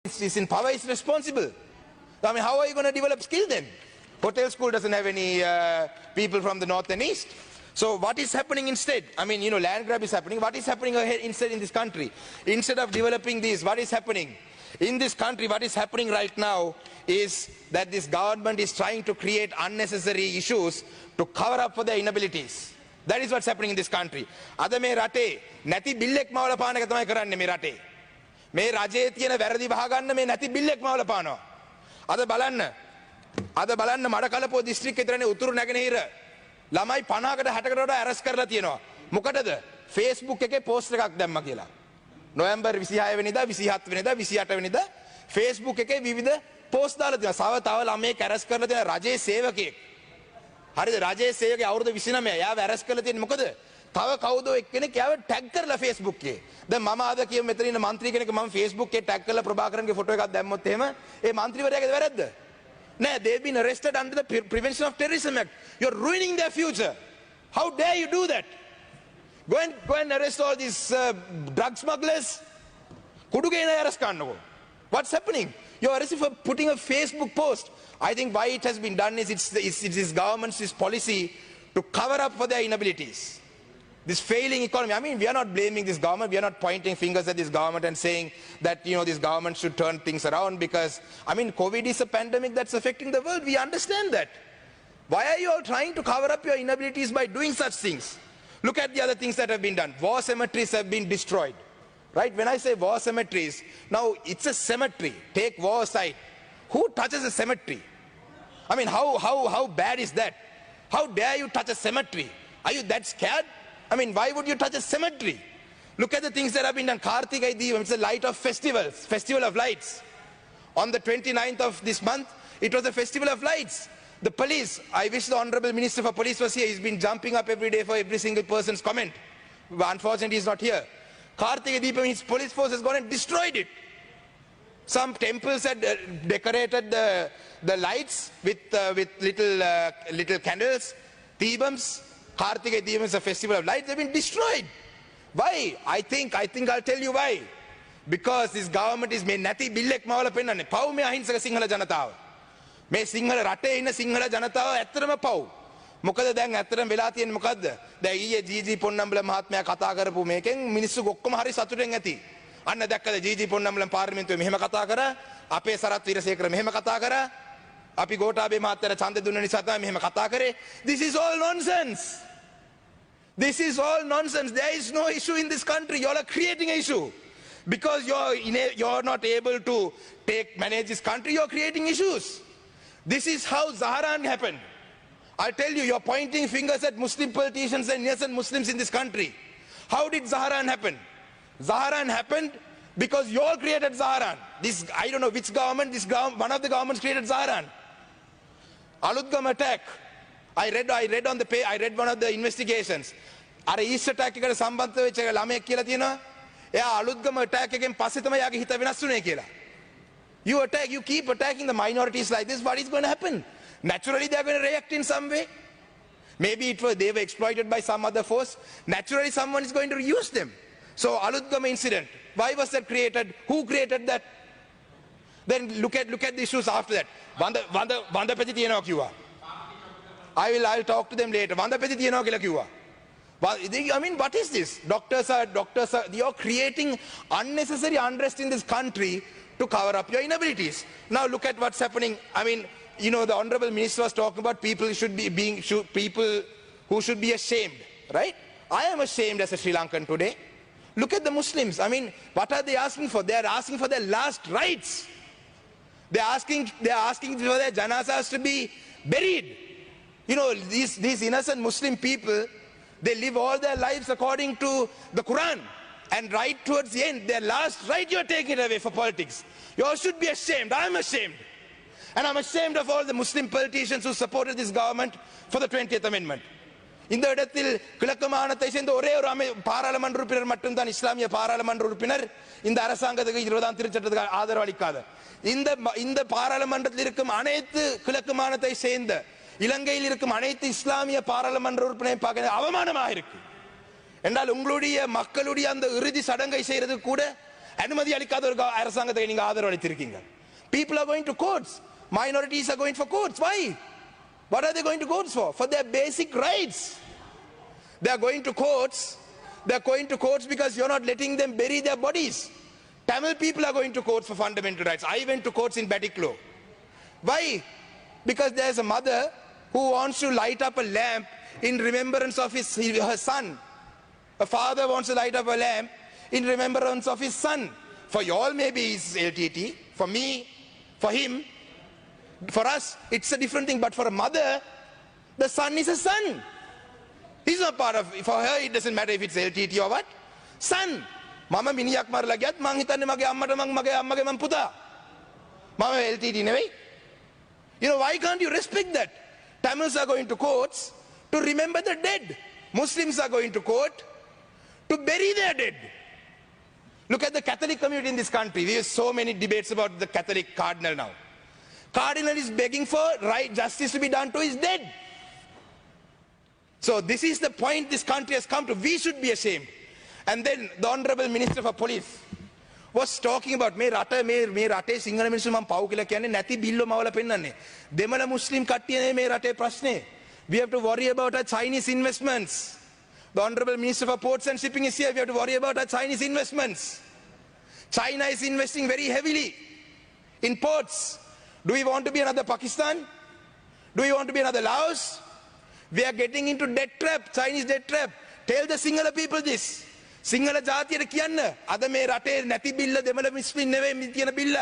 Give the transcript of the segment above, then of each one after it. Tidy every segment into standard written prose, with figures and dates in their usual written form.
is in power is responsible. I mean, how are you going to develop skill then? Hotel school doesn't have any people from the north and east. So what is happening instead? I mean, you know, land grab is happening. What is happening ahead instead in this country? Instead of developing this, what is happening? In this country, what is happening right now is that this government is trying to create unnecessary issues to cover up for their inabilities. That is what's happening in this country. Ada me rate නැති බිල්ලෙක් මවල පාන එක තමයි කරන්නේ මේ රටේ. මේ රජයේ තියෙන වැරදි වහගන්න මේ නැති බිල්ලෙක් මවල පානවා. අද බලන්න මඩකලපුව දිස්ත්‍රික්කේ විතරනේ උතුරු නැගෙනහිර ළමයි 50කට 60කට වඩා ඇරස් කරලා තියෙනවා. මොකටද? Facebook එකේ පෝස්ට් එකක් දැම්මා කියලා. නොවැම්බර් 26 වෙනිදා 27 වෙනිදා 28 වෙනිදා Facebook එකේ විවිධ පෝස්ට් දාලා තියෙනවා. තව ළමයෙක් ඇරස් කරලා තියෙන රජයේ සේවකයෙක්. හරිද? රජයේ සේවකයා අවුරුදු 29 යාව ඇරස් කරලා තියෙන්නේ මොකද? තව කවුදෝ එක්කෙනෙක් යාව ටැග් කරලා Facebook එකේ. දැන් මම ආද කියමු මෙතන ඉන්න മന്ത്രി කෙනෙක් මම Facebook එකේ ටැග් කරලා ප්‍රභාකරන්ගේ ෆොටෝ එකක් දැම්මොත් එහෙම ඒ മന്ത്രിවරයාගේ වැරද්ද? නෑ, they've been arrested under the Prevention of Terrorism Act. You're ruining their future. How dare you do that? Go and arrest all these drug smugglers. What's happening? You're arrested for putting a Facebook post. I think why it has been done is it's this government's policy to cover up for their inabilities. This failing economy. I mean, we are not blaming this government. We are not pointing fingers at this government and saying that, you know, this government should turn things around because, I mean, COVID is a pandemic that's affecting the world. We understand that. Why are you all trying to cover up your inabilities by doing such things? Look at the other things that have been done. War cemeteries have been destroyed. Right? When I say war cemeteries, now it's a cemetery. Take war aside. Who touches a cemetery? I mean, how bad is that? How dare you touch a cemetery? Are you that scared? I mean, why would you touch a cemetery? Look at the things that have been done. Kartikai Deepam, it's a light of festivals, festival of lights. On the 29th of this month, it was a festival of lights. The police, I wish the Honorable Minister for Police was here. He's been jumping up every day for every single person's comment. But unfortunately, he's not here. Kartikai Deepam, his police force has gone and destroyed it. Some temples had decorated the lights with little candles, Deepams. Kartikai Deepam is a festival of lights. They've been destroyed. Why? I think I'll tell you why. Because this government is made නැති බිල්ලෙක් මවල පෙන්නන්නේ. පව් මේ අහිංසක සිංහල ජනතාව. මේ සිංහල රටේ ඉන්න සිංහල ජනතාව ඇත්තටම පව්. මොකද දැන් ඇත්තටම වෙලා තියෙන්නේ මොකද්ද? දැන් ඊයේ ජීජී පොන්නම්බල මහත්මයා කතා කරපු මේකෙන් මිනිස්සු ඔක්කොම හරි සතුටෙන් ඇති. අන්න දැක්කද ජීජී පොන්නම්බලම් පාර්ලිමේන්තුවේ මෙහෙම කතා කරා. අපේ සරත් වීරසේකර මෙහෙම කතා කරා. අපි ගෝඨාභය මහත්තයාට ඡන්දෙ දුන්න නිසා තමයි මෙහෙම කතා කරේ. This is all nonsense. This is all nonsense. There is no issue in this country. You all are creating an issue. Because you're not able to manage this country, you're creating issues. This is how Zaharan happened. I'll tell you, you're pointing fingers at Muslim politicians and innocent Muslims in this country. How did Zaharan happen? Zaharan happened because you all created Zaharan. This, I don't know which government, one of the governments created Zaharan. Alutgam attack. I read one of the investigations. අර east attack එකට සම්බන්ධ වෙච්ච ළමයෙක් කියලා තියෙනවා. එයා Aluthgama attack එකෙන් පස්සේ තමයි යාගේ හිත වෙනස් වුනේ කියලා. You keep attacking the minorities like this, what is going to happen? Naturally they are going to react in some way. Maybe they were exploited by some other force. Naturally someone is going to use them. So Alutgama incident, why was that created? Who created that? Then look at the issues after that. Vandapeti තියනවා කිව්වා. I'll talk to them later. Vandapeti තියනවා කියලා කිව්වා. I mean, what is this? Doctors are, you're creating unnecessary unrest in this country to cover up your inabilities. Now look at what's happening. I mean, you know, the Honorable Minister was talking about people who should be ashamed, right? I am ashamed as a Sri Lankan today. Look at the Muslims. I mean, what are they asking for? They are asking for their last rights. They are asking for their janazas to be buried. You know, these innocent Muslim people, they live all their lives according to the Quran. And right towards the end, their last right, you're taking it away for politics. You all should be ashamed. I'm ashamed. And I'm ashamed of all the Muslim politicians who supported this government for the 20th Amendment. இந்த இடத்தில் கிழக்கு மாகாணத்தை சேர்ந்த ஒரே ஒரு பாராளுமன்ற உறுப்பினர் மட்டும்தான் இஸ்லாமிய பாராளுமன்ற உறுப்பினர் இந்த அரசாங்கத்துக்கு 20ஆம் திருச்சட்டத்துக்கு ஆதரவு அளிக்காத. இந்த பாராளுமன்றத்தில் இருக்கும் அனைத்து கிழக்கு மாகாணத்தை சேர்ந்த இலங்கையில் இருக்கும் அனைத்து இஸ்லாமிய பாராளுமன்ற உறுப்பினரையும் பார்க்க அவமானமாக இருக்கு. என்றால் உங்களுடைய மக்களுடைய அந்த இறுதி சடங்கை செய்யறது கூட அனுமதி அளிக்காத அரசாங்கத்தை நீங்க ஆதரவு அளித்திருக்கீங்க. People are going to courts. Minorities are going for courts. Why? What are they going to courts for? For their basic rights. They are going to courts. They are going to courts because you're not letting them bury their bodies. Tamil people are going to courts for fundamental rights. I went to courts in Batiklo. Why? Because there's a mother who wants to light up a lamp in remembrance of her son. A father wants to light up a lamp in remembrance of his son. For you all maybe it's LTT. For me, for him, for us, it's a different thing. But for a mother, the son is a son. He's not part of, for her it doesn't matter if it's LTT or what. Son. Mama miniyak marala giyat mang hitanne mage ammata mage ammage man puta. Mama LTT නෙවෙයි. You know, why can't you respect that? Tamils are going to courts to remember the dead. Muslims are going to court to bury their dead. Look at the Catholic community in this country. We have so many debates about the Catholic cardinal now. Cardinal is begging for right justice to be done to his dead. So this is the point this country has come to. We should be ashamed. And then the Honorable Minister for Police was talking about මේ රටේ සිංහල මිනිස්සු මම පව් කියලා කියන්නේ නැති බිල්ල මවලා පෙන්නන්නේ. දෙමළ මුස්ලිම් කට්ටිය මේ රටේ ප්‍රශ්නේ. We have to worry about our Chinese investments. The Honorable Minister for Ports and Shipping is here. We have to worry about our Chinese investments. China is investing very heavily in ports. Do we want to be another Pakistan? Do we want to be another Laos? We are getting into debt trap, Chinese debt trap. Tell the Sinhala people this. Sinhala ජාතියට කියන්න අද මේ රටේ නැති බිල්ල දෙමළ මුස්ලිම් නෙවෙයි තියෙන බිල්ල.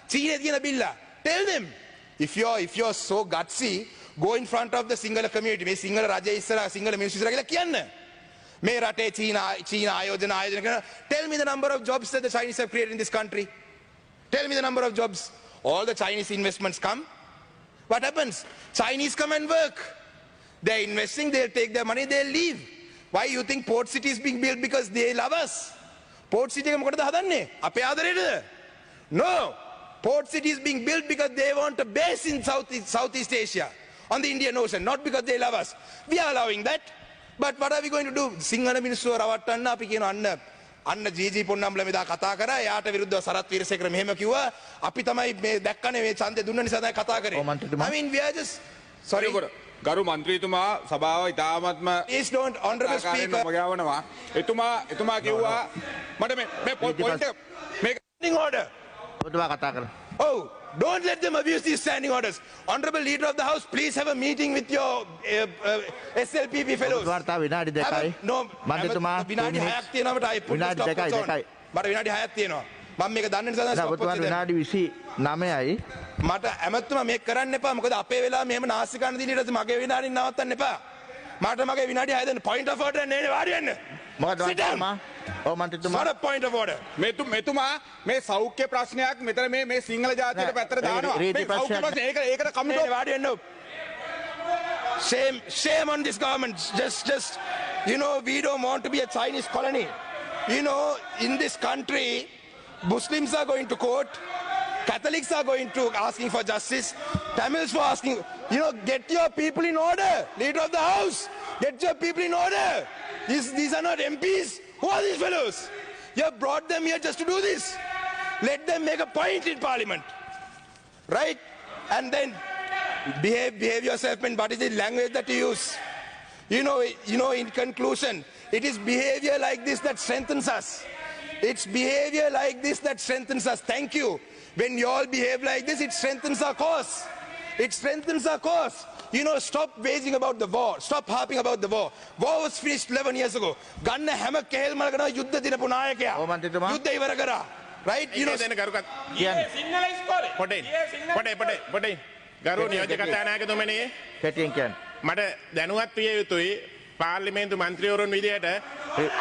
චීනේ තියෙන බිල්ල. Tell them. If you're so gutsy, go in front of the Sinhala community. මේ සිංහල රජය ඉස්සරහා සිංහල මිනිස්සු ඉස්සරහා කියලා කියන්න. මේ රටේ චීන ආයෝජන කරන. Tell me the number of jobs that the Chinese have created in this country. Tell me the number of jobs. All the Chinese investments come. What happens? Chinese come and work. They're investing, they'll take their money, they'll leave. Why you think Port City is being built because they love us? Port City එක මොකටද හදන්නේ? අපේ ආදරේද? No. Port City is being built because they want a base in Southeast Asia, on the Indian Ocean, not because they love us. We are allowing that. But what are we going to do? Sinhala මිනිස්සු රවට්ටන්න අපි කියන අන්න GG පොන්නම්ල මෙදා කතා කරා. එයාට විරුද්ධව සරත් වීරසේකර මෙහෙම කිව්වා. අපි තමයි මේ දැක්කනේ මේ ඡන්දේ දුන්න නිසා තමයි කතා කරේ. I mean we are just sorry. ගරු මන්ත්‍රීතුමා සභාව ඉතාමත්ම Please don't, Honorable Speaker. මගාවනවා. එතුමා කිව්වා මට මේ පොයින්ට් එක Standing order. ඔබතුමා කතා කරන්න. Oh, don't let them abuse these standing orders. Honorable Leader of the House, please have a meeting with your SLPP fellows. ඔබතුමාට විනාඩි 2යි. No, මන්ත්‍රීතුමා විනාඩි 6ක් තියෙනවා මට I put the stop watch on. මට විනාඩි 6ක් තියෙනවා. මම මේක දන්නේ නිසා stop watch ඔබතුමාට විනාඩි 29යි. මට ඇමතුමා මේක කරන්න එපා. මොකද අපේ වෙලාව මෙහෙම නාස්ති කරන දිනේට මගේ විනාඩි නවත්තන්න එපා. මට මගේ විනාඩි 6 දෙන්න. Point of order නේ වාඩි වෙන්න. මොකද මන්ත්‍රීතුමා? ඔව් මන්ත්‍රීතුමා. Not a point of order. මෙතුමා මේ සෞඛ්‍ය ප්‍රශ්නයක් මෙතන මේ සිංහල ජාතියට පැත්තට දානවා. මේ සෞඛ්‍ය ප්‍රශ්නේ ඒකට කමිටුව වාඩි වෙන්න. Shame on this government. Just you know, we don't want to be a Chinese colony. You know, in this country, Muslims are going to court. Catholics are going to asking for justice. Tamils for asking. You know, get your people in order. Leader of the House, get your people in order. These are not MPs. Who are these fellows? You have brought them here just to do this. Let them make a point in Parliament, right? And then behave yourself. And what is the language that you use? You know. In conclusion, it is behavior like this that strengthens us. It's behavior like this that strengthens us. Thank you. When you all behave like this, it strengthens our cause. It strengthens our cause. You know, stop waging about the war. Stop harping about the war. War was finished 11 years ago. ගන්න හැම කෙහෙල් මලකටම යුද්ධ දිනපු නායකයා. යුද්ධ ඉවර කරා. Right? You know, දෙන කරුකත් සිංහල ඉස්කෝලේ පොඩේ ගරු නියෝජ්‍ය කතානායකතුමනි කැටියෙන් කියන්න. මට දැනුවත් විය යුතුයි පාර්ලිමේන්තු මන්ත්‍රීවරුන් විදියට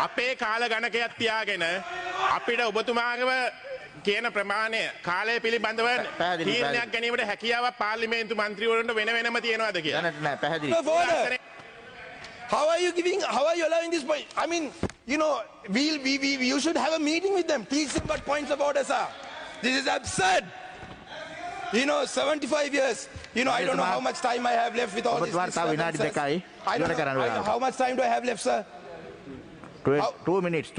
අපේ කාල ගණකයක් තියාගෙන අපිට ඔබතුමාගේව කියන ප්‍රමාණය කාලය පිළිබඳව තීරණයක් ගැනීමට හැකියාවක් පාර්ලිමේන්තු මන්ත්‍රීවරුන්ට වෙනම තියෙනවද කියලා. නෑ පැහැදිලි. How are you allowing this point? I mean, you know, you should have a meeting with them. Teach them what points of orders are. This is absurd. You know, 75 years. You know, I don't know how much time I have left with all this. I don't know how much time do I have left, sir? 2 minutes.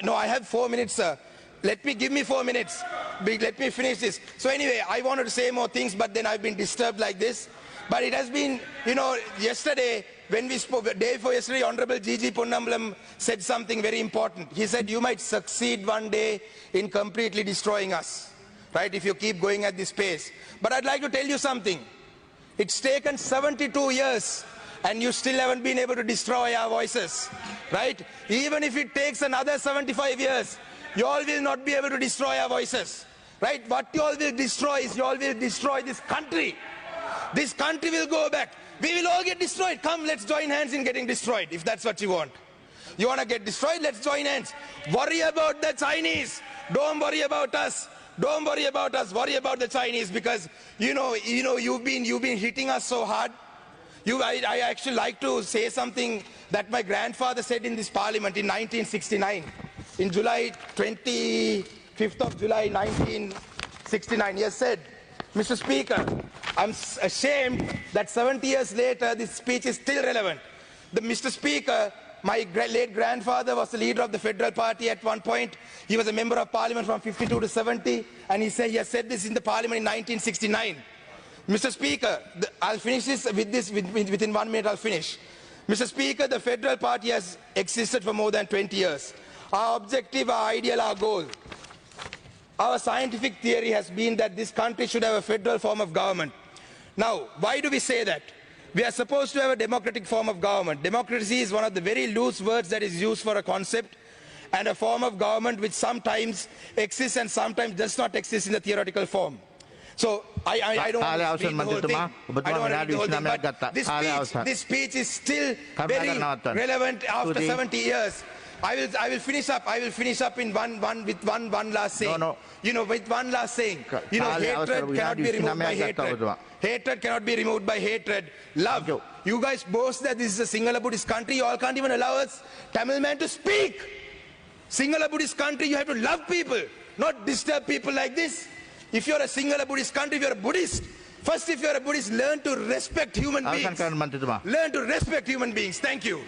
No, I have 4 minutes, sir. give me 4 minutes. Let me finish this. So anyway, I wanted to say more things, but then I've been disturbed like this. But it has been, yesterday, when we spoke, the day before yesterday, Honorable G.G. Ponnambalam said something very important. He said, you might succeed one day in completely destroying us, right, if you keep going at this pace. But I'd like to tell you something. It's taken 72 years, and you still haven't been able to destroy our voices, right? Even if it takes another 75 years, you all will not be able to destroy our voices, right? What you all will destroy is you all will destroy this country. This country will go back. We will all get destroyed. Come, let's join hands in getting destroyed, if that's what you want. You want to get destroyed? Let's join hands. Worry about the Chinese. Don't worry about us. Don't worry about us. Worry about the Chinese, because you've been hitting us so hard. I actually like to say something that my grandfather said in this parliament in 1969. In July 25th of July 1969, he has said, Mr. Speaker, I'm ashamed that 70 years later this speech is still relevant. Mr. Speaker, my late grandfather was the leader of the Federal Party at one point. He was a member of parliament from 52 to 70, and he has said this in the parliament in 1969. Mr. Speaker, I'll finish this within 1 minute. I'll finish. Mr. Speaker, the Federal Party has existed for more than 20 years. Our objective, our ideal, our goal. Our scientific theory has been that this country should have a federal form of government. Now, why do we say that? We are supposed to have a democratic form of government. Democracy is one of the very loose words that is used for a concept, and a form of government which sometimes exists and sometimes does not exist in the theoretical form. So I don't want to read the whole thing. I don't want to read the whole thing, but this speech is still very relevant after 70 years. I will finish up. I will finish up in one last saying. No. With one last saying. Hatred cannot be removed by hatred. Hatred cannot be removed by hatred. Love. You guys boast that this is a Sinhala Buddhist country. You all can't even allow us Tamil man to speak. Sinhala Buddhist country, you have to love people, not disturb people like this. If you're a Sinhala Buddhist country, if you're a Buddhist, first if you're a Buddhist, learn to respect human beings. Learn to respect human beings. Thank you.